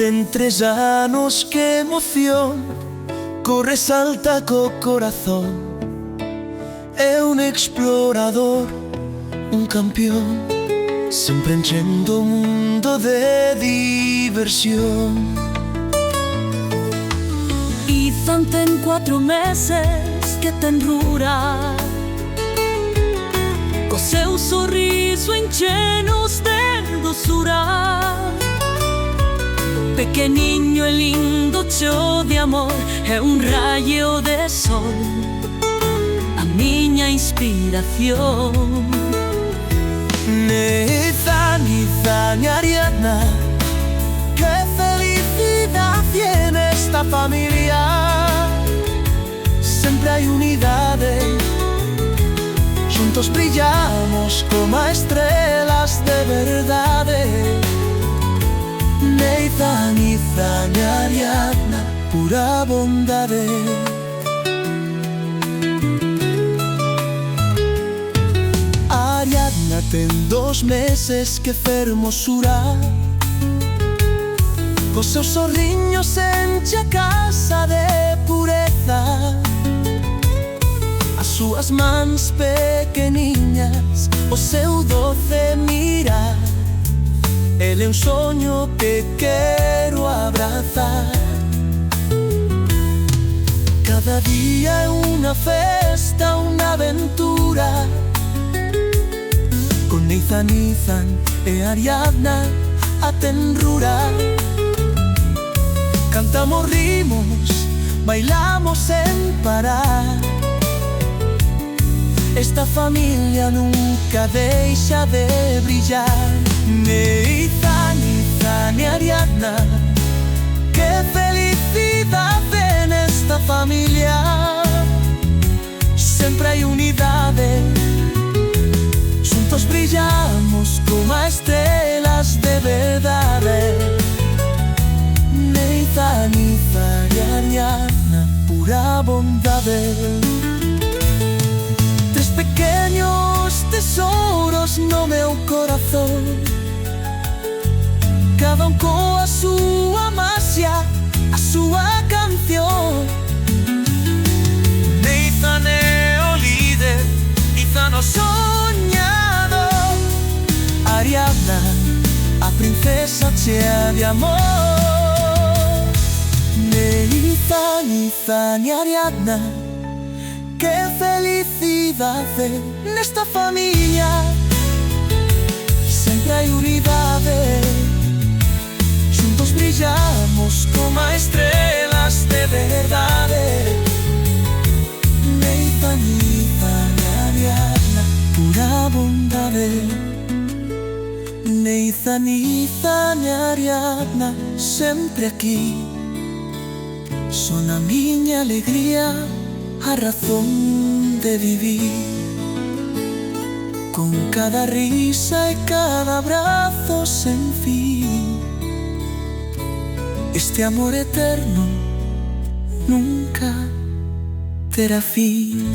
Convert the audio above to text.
entre anos que emoción corre salta co corazón. É un explorador, un campeón, sempre enchendo o mundo de diversión. Ethan ten 4 meses que ten rural, co seu sorriso enchenos de dosura. Pequeniño e lindo, cheo de amor, é un rayo de sol, a miña inspiración. Ethan, Ethan y Ariadna, qué felicidad tiene esta familia. Siempre hay unidades, juntos brillamos como estrellas de verdad. Ethan, Ethan y Ariadna, pura bondad. Ariadna ten 2 meses que fermosura, cos seus sorriños enche a casa de pureza. As súas mans pequeniñas, o seu doce mirar, ele é un soño que quero abrazar. Cada día é unha festa, unha aventura, con Ethan, Ethan e Ariadna a tenrura. Cantamos ritmos, bailamos sen parar. Esta familia nunca deixa de brillar. Ethan, Ethan e Ariadna, qué felicidad en esta familia. Siempre hay unidades, juntos brillamos como estrellas de verdad. Ethan, Ethan y Ariadna, pura bondad. 3 pequeños tesoros no meu corazón, cada un coa súa magia, a súa canción. Ethan é o líder, Ethan o soñador, Ariadna a princesa chea de amor. Ethan, Ethan y Ariadna, qué felicidad nesta familia. Siempre hay unidades, juntos brillamos como estrellas de verdad. Ethan, Ethan y Ariadna, pura bondad. Ethan, Ethan y Ariadna, sempre aquí, son a miña alegría, a razón de vivir. Con cada risa y cada abrazo sen fin, este amor eterno nunca terá fin.